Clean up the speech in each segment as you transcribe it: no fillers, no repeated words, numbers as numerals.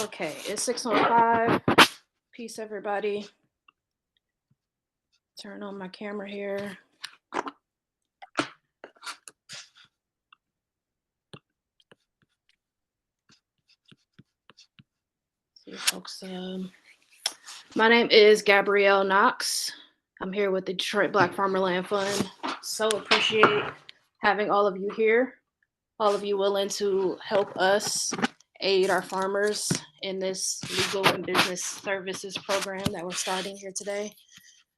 Okay, it's 6:05. Peace, everybody. Turn on my camera here. See folks. My name is Gabrielle Knox. I'm here with the Detroit Black Farmer Land Fund. So appreciate having all of you here. All of you willing to help us aid our farmers in this legal and business services program that we're starting here today.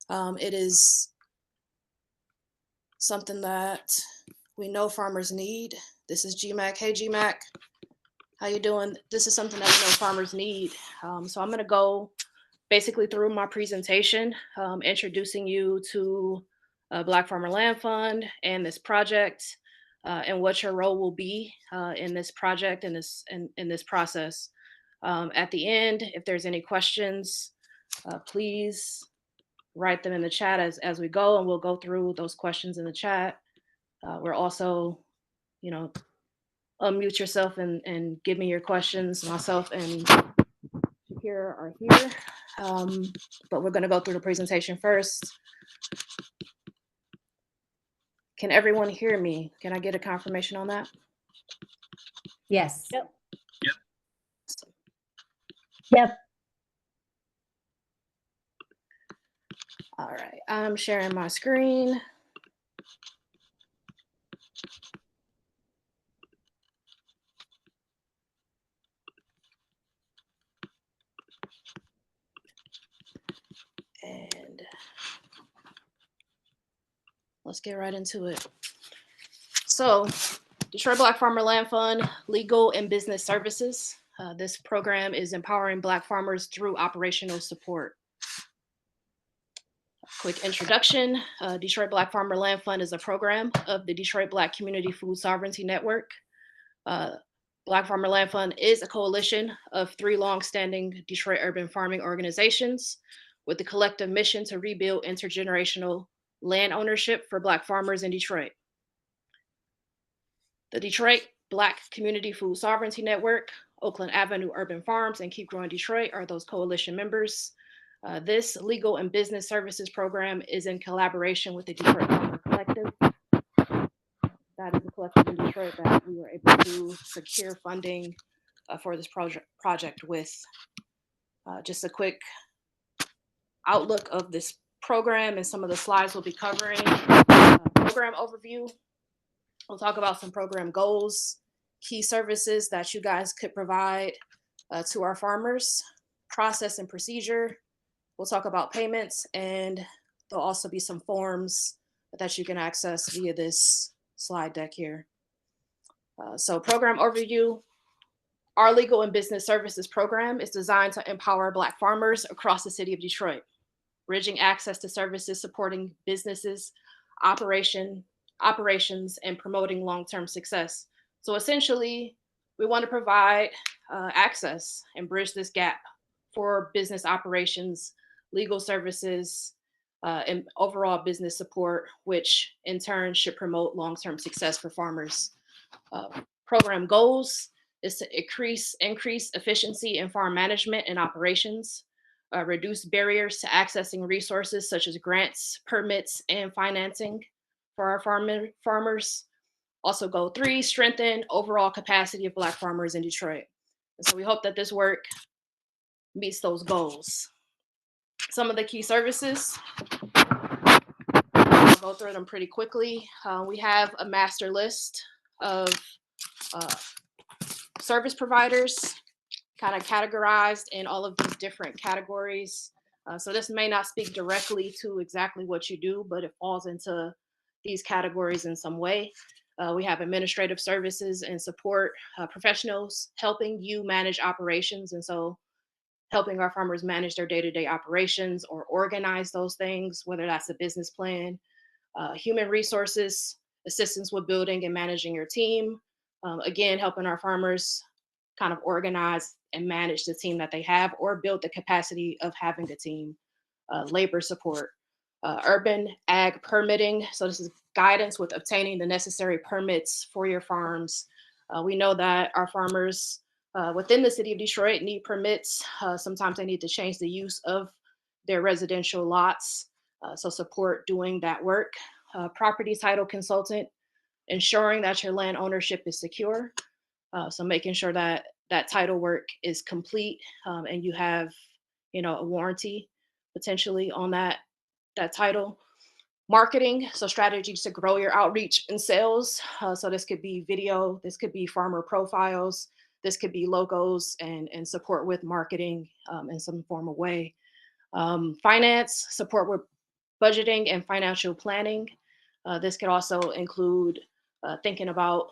It is something that we know farmers need. This is GMAC. Hey, GMAC, how you doing? This is something that we know farmers need. So I'm going to go basically through my presentation, introducing you to Black Farmer Land Fund and this project, and what your role will be in this project and in this process. At the end, if there's any questions, please write them in the chat as we go, and we'll go through those questions in the chat. We're also, unmute yourself and give me your questions. Myself and Shakira are here, but we're going to go through the presentation first. Can everyone hear me? Can I get a confirmation on that? Yes. Yep. Yep. Yep. All right, I'm sharing my screen. And let's get right into it. So, Detroit Black Farmer Land Fund, Legal and Business Services. This program is empowering Black farmers through operational support. Quick introduction. Detroit Black Farmer Land Fund is a program of the Detroit Black Community Food Sovereignty Network. Black Farmer Land Fund is a coalition of 3 longstanding Detroit urban farming organizations with the collective mission to rebuild intergenerational land ownership for Black farmers in Detroit. The Detroit Black Community Food Sovereignty Network, Oakland Avenue Urban Farms, and Keep Growing Detroit are those coalition members. This legal and business services program is in collaboration with the Detroit Farmer Collective. That is a collective in Detroit that we were able to secure funding for this project with. Just a quick outlook of this program and some of the slides we'll be covering. Program overview. We'll talk about some program goals, key services that you guys could provide to our farmers, process and procedure. We'll talk about payments, and there'll also be some forms that you can access via this slide deck here. So program overview. Our legal and business services program is designed to empower Black farmers across the city of Detroit, bridging access to services, supporting businesses, operations, and promoting long-term success. So essentially, we want to provide access and bridge this gap for business operations, legal services, and overall business support, which in turn should promote long-term success for farmers. Program goals is to increase efficiency in farm management and operations, reduce barriers to accessing resources such as grants, permits, and financing for our farmers. Also goal 3, strengthen overall capacity of Black farmers in Detroit. And so we hope that this work meets those goals. Some of the key services, I'll go through them pretty quickly. We have a master list of service providers kind of categorized in all of these different categories. So this may not speak directly to exactly what you do, but it falls into these categories in some way. We have administrative services and support professionals helping you manage operations. And so helping our farmers manage their day-to-day operations or organize those things, whether that's a business plan. Human resources, assistance with building and managing your team. Again, helping our farmers kind of organize and manage the team that they have or build the capacity of having a team. Labor support. Urban ag permitting. So this is guidance with obtaining the necessary permits for your farms. We know that our farmers within the city of Detroit need permits. Sometimes they need to change the use of their residential lots. So support doing that work. Property title consultant, ensuring that your land ownership is secure. So making sure that that title work is complete, and you have, a warranty potentially on that title. Marketing, so strategies to grow your outreach and sales. So this could be video, this could be farmer profiles, this could be logos and support with marketing in some form of way. Finance, support with budgeting and financial planning. This could also include thinking about,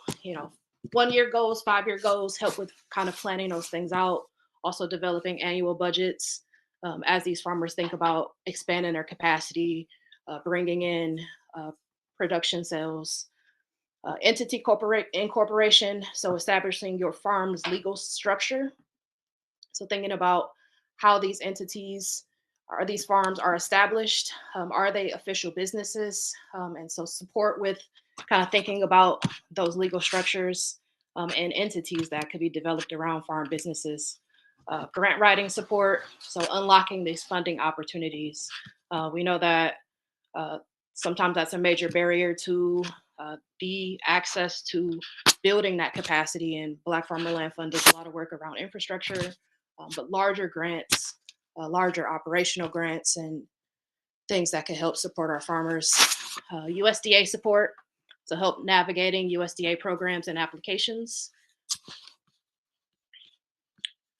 1 year goals, 5 year goals, help with kind of planning those things out. Also developing annual budgets as these farmers think about expanding their capacity, bringing in uh, production sales. Entity corporate incorporation, so establishing your farm's legal structure. So thinking about how these entities or these farms are established. Are they official businesses? And so support with kind of thinking about those legal structures and entities that could be developed around farm businesses. Grant writing support, so unlocking these funding opportunities. We know that uh, sometimes that's a major barrier to the access to building that capacity. And Black Farmer Land Fund does a lot of work around infrastructure, but larger grants, larger operational grants, and things that can help support our farmers. USDA support to help navigating USDA programs and applications.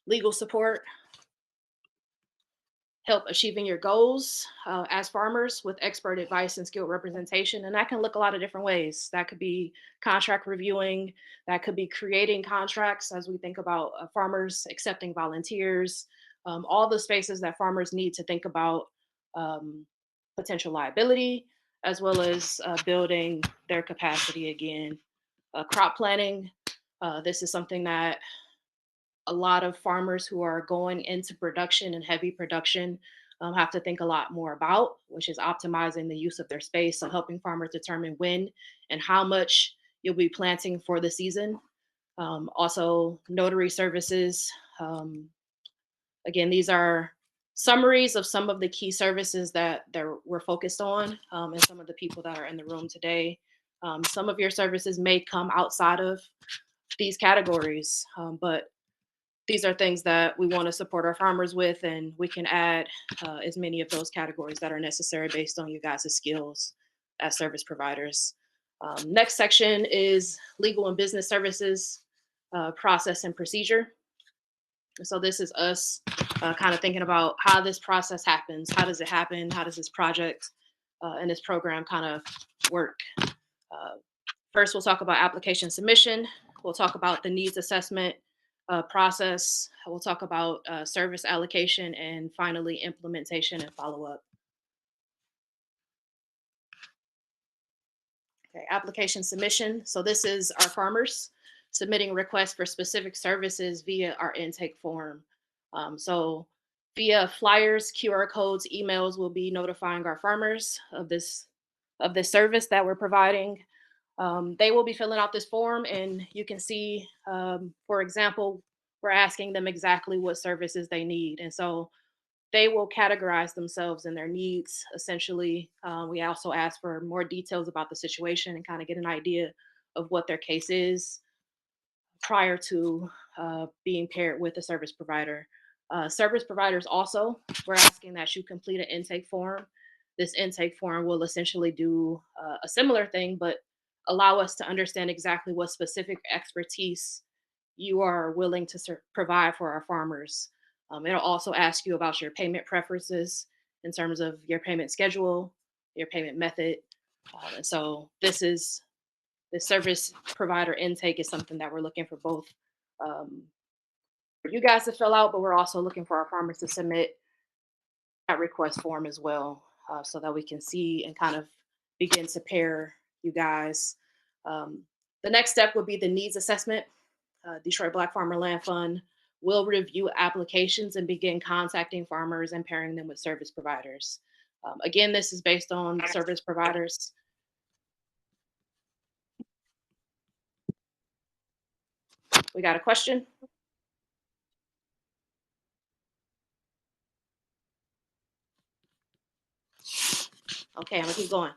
Legal support, help achieving your goals as farmers with expert advice and skilled representation. And that can look a lot of different ways. That could be contract reviewing, that could be creating contracts as we think about farmers accepting volunteers, all the spaces that farmers need to think about um, potential liability, as well as building their capacity again. Crop planning, this is something that a lot of farmers who are going into production and heavy production have to think a lot more about, which is optimizing the use of their space. So helping farmers determine when and how much you'll be planting for the season. Also, notary services. Again, these are summaries of some of the key services that we're focused on, and some of the people that are in the room today. Some of your services may come outside of these categories, but these are things that we want to support our farmers with, and we can add as many of those categories that are necessary based on you guys' skills as service providers. Next section is legal and business services, process and procedure. So this is us kind of thinking about how this process happens. How does it happen? How does this project and this program kind of work? First, we'll talk about application submission. We'll talk about the needs assessment process. We'll talk about service allocation, and finally, implementation and follow-up. Okay, application submission. So this is our farmers submitting requests for specific services via our intake form. So via flyers, QR codes, emails, we'll be notifying our farmers of this service that we're providing. They will be filling out this form, and you can see, for example, we're asking them exactly what services they need. And so they will categorize themselves and their needs. Essentially, we also ask for more details about the situation and kind of get an idea of what their case is prior to being paired with a service provider. Service providers also, we're asking that you complete an intake form. This intake form will essentially do a similar thing, but allow us to understand exactly what specific expertise you are willing to provide for our farmers. It'll also ask you about your payment preferences in terms of your payment schedule, your payment method. And so the service provider intake is something that we're looking for both for you guys to fill out, but we're also looking for our farmers to submit that request form as well, so that we can see and kind of begin to pair you guys. Um, the next step would be the needs assessment. Detroit Black Farmer Land Fund will review applications and begin contacting farmers and pairing them with service providers. Again, this is based on service providers. We got a question? Okay, I'm gonna keep going.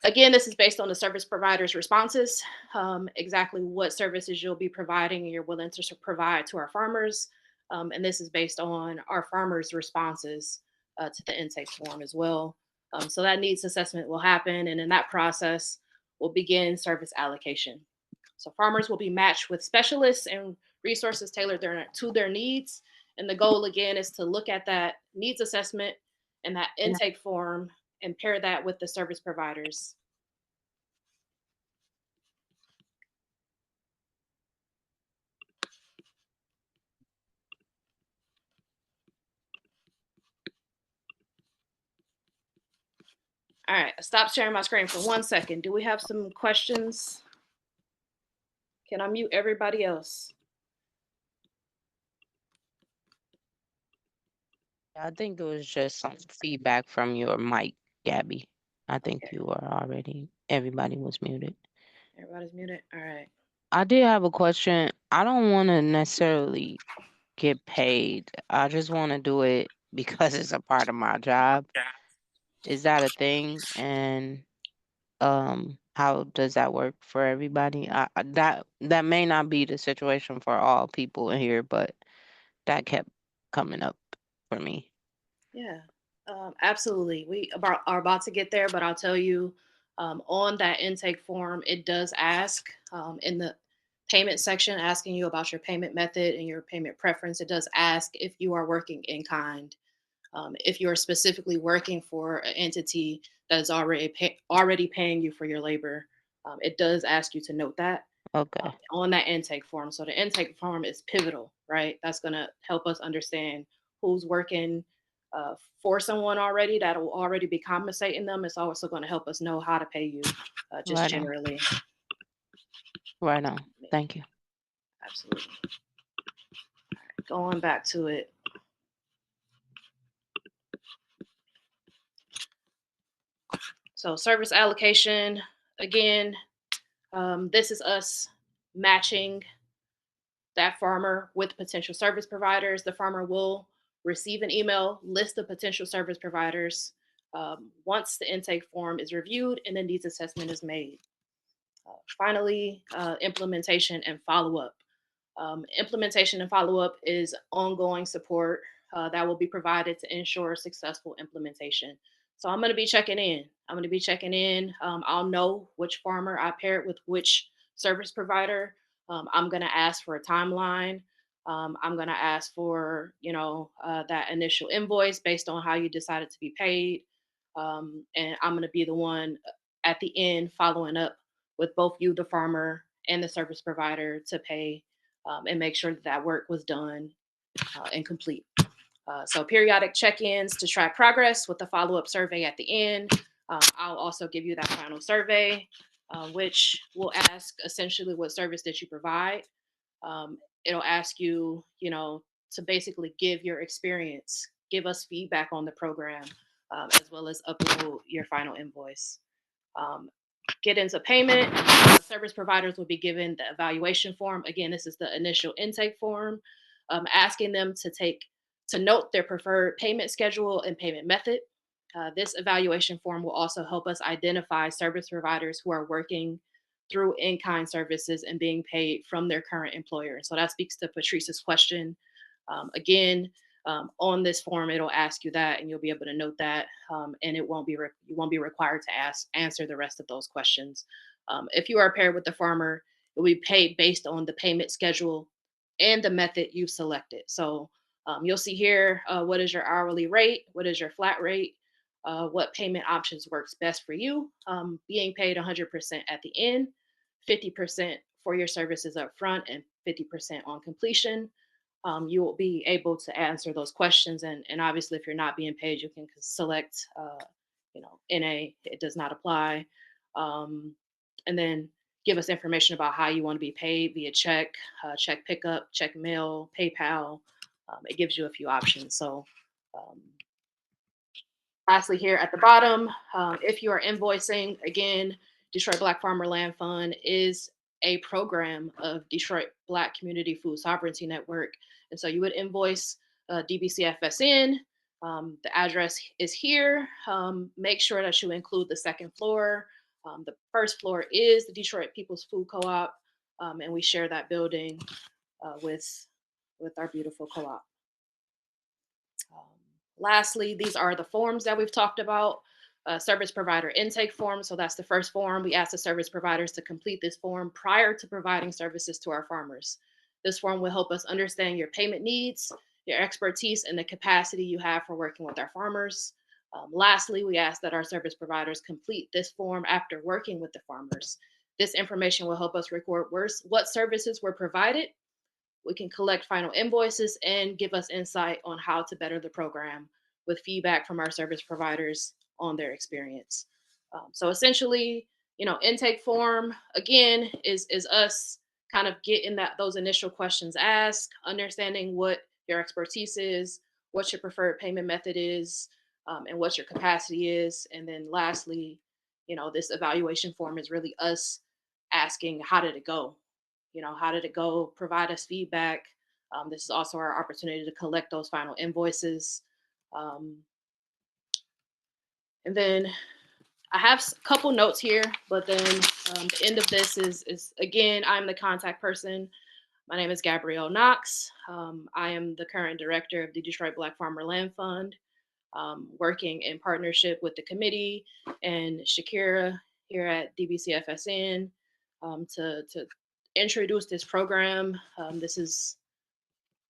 Again, this is based on the service provider's responses, exactly what services you'll be providing and you're willing to provide to our farmers. And this is based on our farmers' responses to the intake form as well. So that needs assessment will happen. And in that process, we'll begin service allocation. So farmers will be matched with specialists and resources tailored to their needs. And the goal, again, is to look at that needs assessment and that intake form and pair that with the service providers. All right, stop sharing my screen for 1 second. Do we have some questions? Can I mute everybody else? I think it was just some feedback from your mic, Gabby. I think Okay, you were already, everybody was muted. everybody's muted. All right. I did have a question. I don't want to necessarily get paid. I just want to do it because it's a part of my job. Is that a thing? And how does that work for everybody? That may not be the situation for all people in here, but that kept coming up for me. Yeah, absolutely. Are about to get there, but I'll tell you on that intake form, it does ask in the payment section, asking you about your payment method and your payment preference. It does ask if you are working in kind. If you're specifically working for an entity that is already paying you for your labor, it does ask you to note that Okay. on that intake form. So the intake form is pivotal, right? That's going to help us understand who's working for someone already that will already be compensating them. It's also going to help us know how to pay you, just Right on. generally. Right on. Thank you. Absolutely. Going back to it. So service allocation, again, this is us matching that farmer with potential service providers. The farmer will receive an email list of potential service providers once the intake form is reviewed and the needs assessment is made. Finally, implementation and follow up. Implementation and follow up is ongoing support that will be provided to ensure successful implementation. So I'm going to be checking in. I'm going to be checking in. I'll know which farmer I paired with which service provider. I'm going to ask for a timeline. I'm going to ask for, that initial invoice based on how you decided to be paid. And I'm going to be the one at the end following up with both you, the farmer, and the service provider to pay and make sure that that work was done and complete. So periodic check-ins to track progress with the follow-up survey at the end. I'll also give you that final survey, which will ask essentially what service did you provide. It'll ask you, to basically give your experience, give us feedback on the program, as well as upload your final invoice. Um, get into payment. Service providers will be given the evaluation form. Again, this is the initial intake form, asking them to note their preferred payment schedule and payment method. This evaluation form will also help us identify service providers who are working through in-kind services and being paid from their current employer. So that speaks to Patrice's question. Again, on this form, it'll ask you that, and you'll be able to note that, and you won't be required to answer the rest of those questions. If you are paired with the farmer, it will be paid based on the payment schedule and the method you've selected. So you'll see here what is your hourly rate, what is your flat rate, what payment options works best for you. Being paid 100% at the end, 50% for your services up front, and 50% on completion. You will be able to answer those questions. And obviously, if you're not being paid, you can select, NA, it does not apply. Um, and then give us information about how you want to be paid via check, check pickup, check mail, PayPal. It gives you a few options. So, um, lastly, here at the bottom, if you are invoicing, again, Detroit Black Farmer Land Fund is a program of Detroit Black Community Food Sovereignty Network. And so you would invoice DBCFSN. The address is here. Make sure that you include the second floor. The first floor is the Detroit People's Food Co-op, and we share that building with our beautiful co-op. Lastly, these are the forms that we've talked about. Service provider intake form. So that's the first form. We ask the service providers to complete this form prior to providing services to our farmers. This form will help us understand your payment needs, your expertise, and the capacity you have for working with our farmers. Lastly, we ask that our service providers complete this form after working with the farmers. This information will help us record what services were provided. We can collect final invoices and give us insight on how to better the program with feedback from our service providers on their experience. So essentially, intake form again is us kind of getting those initial questions asked, understanding what your expertise is, what your preferred payment method is, and what your capacity is, and then lastly, this evaluation form is really us asking, how did it go? How did it go? Provide us feedback. This is also our opportunity to collect those final invoices. Um, and then I have a couple notes here, but then the end of this is again, I'm the contact person. My name is Gabrielle Knox. I am the current director of the Detroit Black Farmer Land Fund, working in partnership with the committee and Shakira here at DBCFSN to introduce this program. This is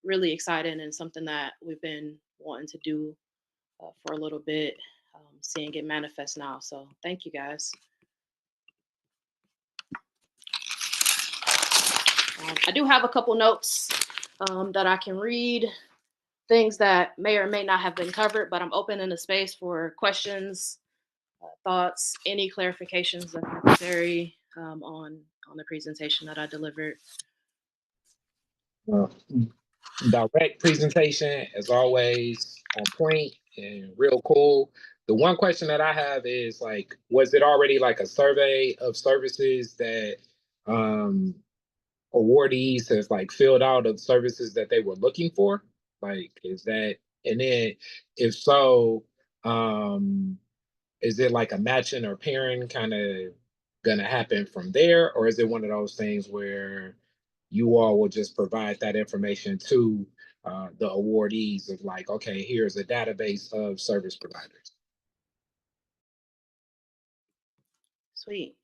really exciting and something that we've been wanting to do for a little bit, seeing it manifest now. So thank you guys. I do have a couple notes that I can read, things that may or may not have been covered, but I'm open in the space for questions, thoughts, any clarifications that are necessary on the presentation that I delivered. Direct presentation, as always, on point and real cool. The one question that I have is like, was it already like a survey of services that awardees has like filled out of services that they were looking for? Like, is that, and then if so, is it like a matching or pairing kind of gonna happen from there, or is it one of those things where you all will just provide that information to the awardees of like, okay, here's a database of service providers? Sweet.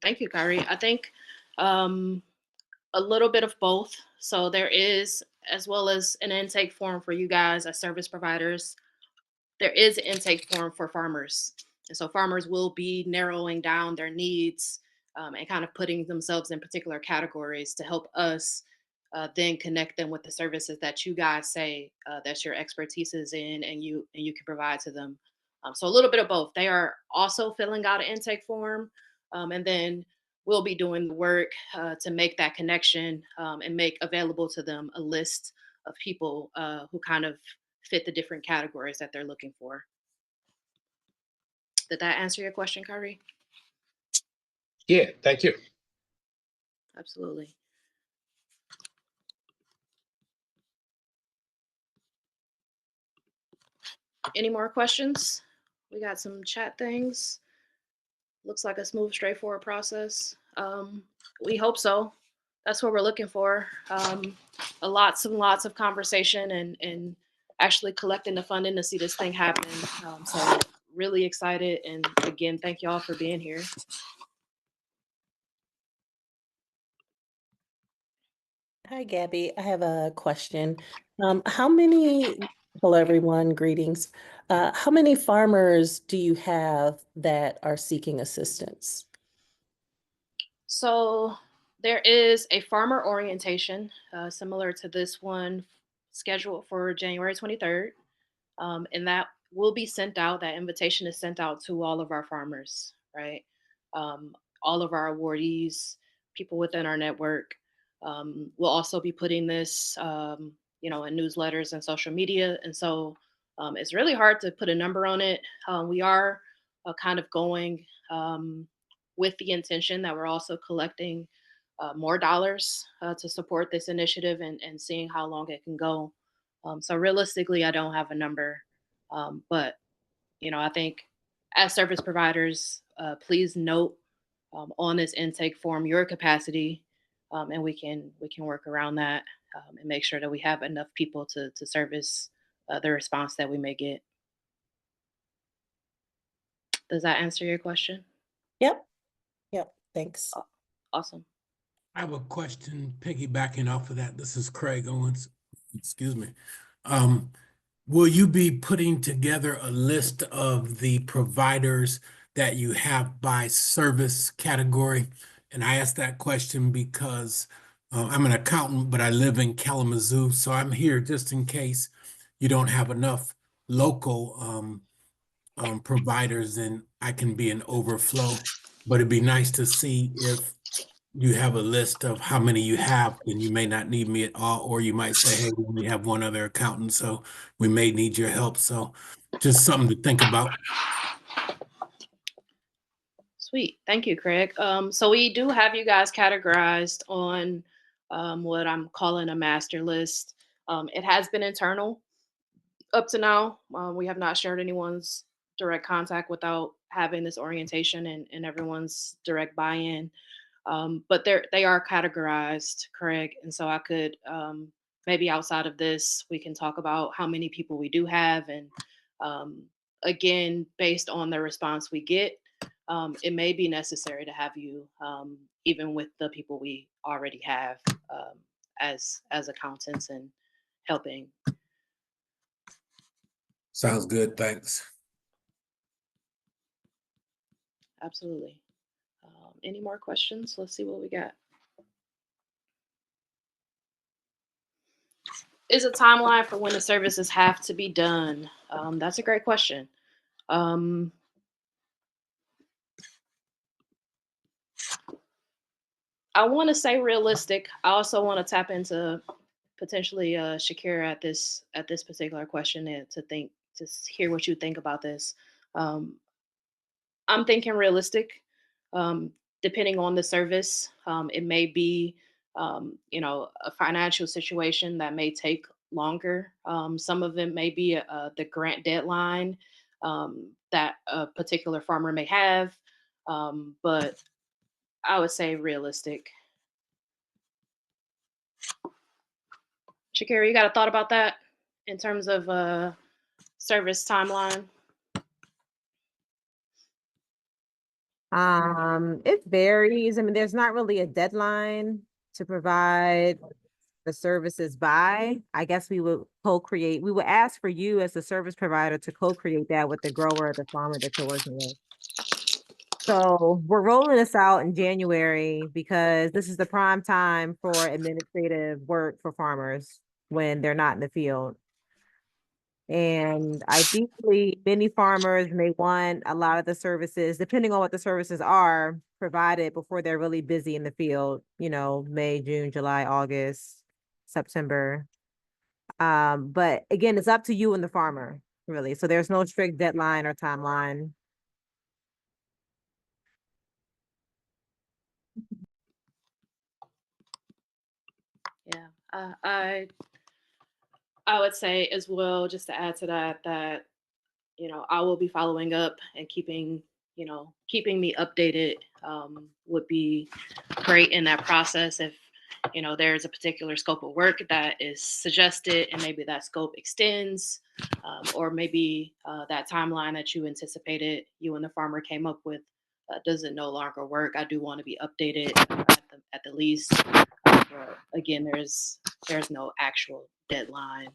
Thank you, Kyrie. I think a little bit of both. So there is, as well as an intake form for you guys as service providers, there is an intake form for farmers. And so farmers will be narrowing down their needs and kind of putting themselves in particular categories to help us then connect them with the services that you guys say that your expertise is in and you can provide to them. So a little bit of both. They are also filling out an intake form, and then we'll be doing the work to make that connection and make available to them a list of people who kind of fit the different categories that they're looking for. Did that answer your question, Kyrie? Yeah, thank you. Absolutely. Any more questions? We got some chat things. Looks like a smooth, straightforward process. We hope so. That's what we're looking for. Lots and lots of conversation and actually collecting the funding to see this thing happen. So really excited. And again, thank y'all for being here. Hi, Gabby. I have a question. Hello, everyone, greetings. How many farmers do you have that are seeking assistance? So there is a farmer orientation similar to this one scheduled for January 23rd. And that will be sent out. That invitation is sent out to all of our farmers, right? All of our awardees, people within our network. We'll also be putting this, in newsletters and social media. And so it's really hard to put a number on it. We are kind of going with the intention that we're also collecting more dollars to support this initiative and seeing how long it can go. So realistically, I don't have a number But, I think as service providers, please note on this intake form your capacity, and we can work around that, and make sure that we have enough people to service the response that we may get. Does that answer your question? Yep, yep, thanks. Awesome. I have a question piggybacking off of that. This is Craig Owens. Excuse me. Um, will you be putting together a list of the providers that you have by service category? And I ask that question because I'm an accountant, but I live in Kalamazoo, so I'm here just in case you don't have enough local providers, and I can be an overflow. But it'd be nice to see if you have a list of how many you have, and you may not need me at all, or you might say, hey, we only have one other accountant, so we may need your help. So just something to think about. Sweet. Thank you, Craig. So we do have you guys categorized on what I'm calling a master list. It has been internal up to now. We have not shared anyone's direct contact without having this orientation and everyone's direct buy-in. But they are categorized, Craig. And so I could maybe outside of this, we can talk about how many people we do have. And again, based on the response we get, it may be necessary to have you, even with the people we already have as accountants and helping. Sounds good. Thanks. Absolutely. Any more questions? Let's see what we got. Is a timeline for when the services have to be done? That's a great question. I want to say realistic. I also want to tap into potentially Shakira at this particular question and to hear what you think about this. I'm thinking realistic. Depending on the service, it may be a financial situation that may take longer. Some of it may be the grant deadline that a particular farmer may have, but I would say realistic. Shakira, you got a thought about that in terms of service timeline? It varies. I mean, there's not really a deadline to provide the services by. I guess we would co-create. We would ask for you as the service provider to co-create that with the grower or the farmer that you're working with. So we're rolling this out in January because this is the prime time for administrative work for farmers when they're not in the field. And ideally, many farmers may want a lot of the services, depending on what the services are, provided before they're really busy in the field, May, June, July, August, September. But again, it's up to you and the farmer, really. So there's no strict deadline or timeline. Yeah, I would say as well, just to add to that I will be following up and keeping me updated would be great in that process. If there's a particular scope of work that is suggested and maybe that scope extends, or maybe that timeline that you anticipated, you and the farmer came up with, does it no longer work? I do want to be updated at the least. But again, there's no actual deadline.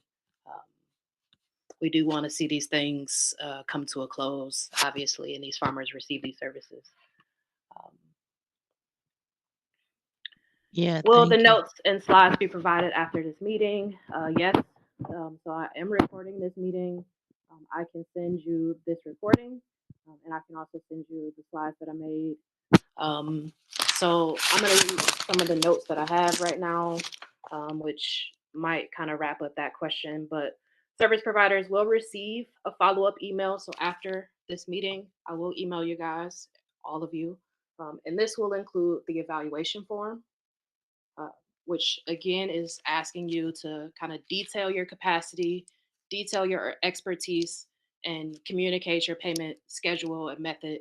We do want to see these things come to a close, obviously, and these farmers receive these services. Yeah, Will the thank you. notes and slides be provided after this meeting? Yes. So I am recording this meeting. I can send you this recording, and I can also send you the slides that I made. So I'm going to read some of the notes that I have right now, which might kind of wrap up that question. But service providers will receive a follow-up email. So after this meeting, I will email you guys, all of you. And this will include the evaluation form, which again is asking you to kind of detail your capacity, detail your expertise, and communicate your payment schedule and method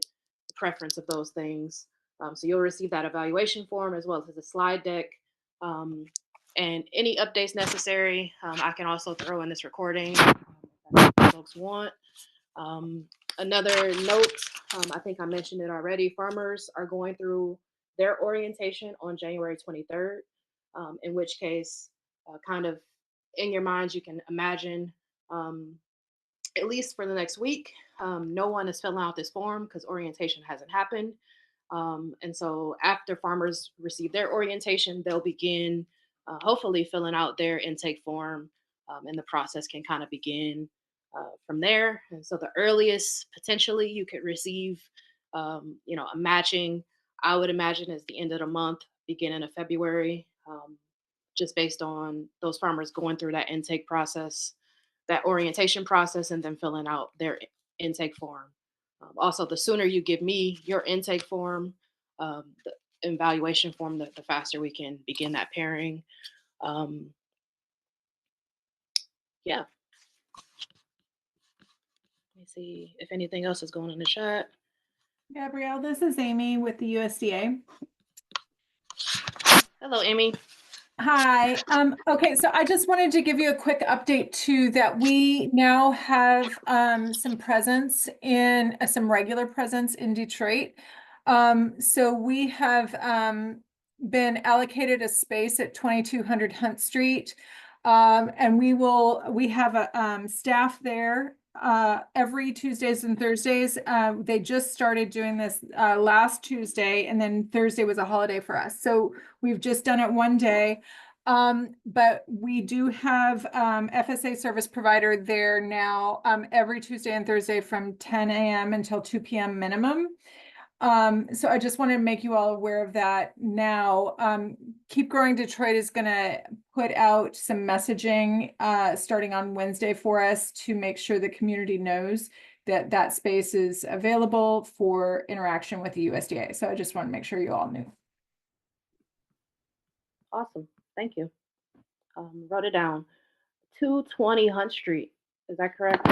preference of those things. So you'll receive that evaluation form as well as a slide deck. And any updates necessary, I can also throw in this recording if folks want. Another note, I think I mentioned it already, farmers are going through their orientation on January 23rd, in which case, kind of in your minds, you can imagine, at least for the next week, no one is filling out this form because orientation hasn't happened. And so after farmers receive their orientation, they'll begin hopefully filling out their intake form, and the process can kind of begin from there. And so the earliest potentially you could receive, a matching, I would imagine, is the end of the month, beginning of February, just based on those farmers going through that intake process, that orientation process, and then filling out their intake form. Also, the sooner you give me your intake form, the evaluation form, the faster we can begin that pairing. Yeah. Let me see if anything else is going on in the chat. Gabrielle, this is Amy with the USDA. Hello, Amy. Hi. Okay, so I just wanted to give you a quick update too, that we now have some presence in some regular presence in Detroit. So we have been allocated a space at 2200 Hunt Street. And we have a staff there every Tuesdays and Thursdays. They just started doing this last Tuesday, and then Thursday was a holiday for us. So we've just done it one day. But we do have FSA service provider there now every Tuesday and Thursday from 10 a.m. until 2 p.m. minimum. So I just want to make you all aware of that now. Keep Growing Detroit is going to put out some messaging starting on Wednesday for us to make sure the community knows that that space is available for interaction with the USDA. So I just want to make sure you all knew. Awesome. Thank you. Wrote it down. 220 Hunt Street. Is that correct?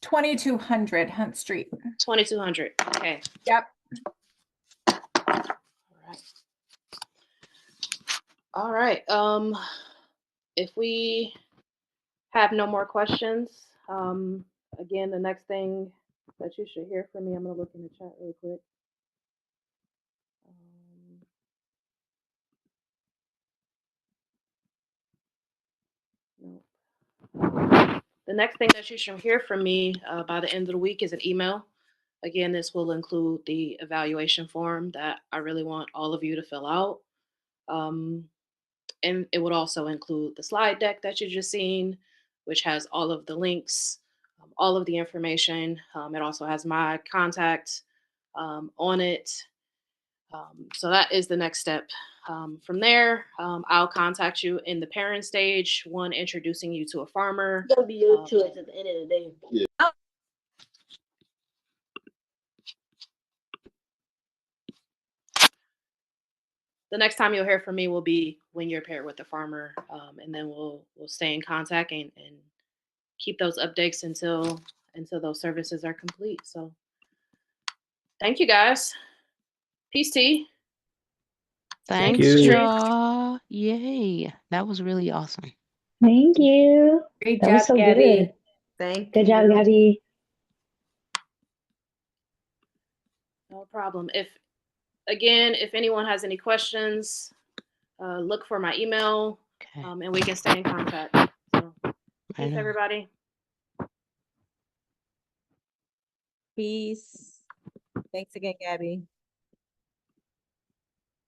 2200 Hunt Street. 2200. Okay. Yep. All right. If we have no more questions, again, the next thing that you should hear from me, I'm gonna look in the chat really quick. No. The next thing that you should hear from me by the end of the week is an email. Again, this will include the evaluation form that I really want all of you to fill out. And it would also include the slide deck that you just seen, which has all of the links, all of the information. It also has my contact on it. So that is the next step. From there, I'll contact you in the parent stage, one introducing you to a farmer. It's gonna be your choice at the end of the day. Yeah. The next time you'll hear from me will be when you're paired with the farmer, and then we'll stay in contact and keep those updates until those services are complete. So thank you guys. Peace T. Thanks, you. y'all. Yay. That was really awesome. Thank you. Great That job, was so Gabby. good. Thank Good you. job, Gabby. No problem. If anyone has any questions, look for my email, Okay. and we can stay in contact. So, peace, everybody. Peace. Thanks again, Gabby.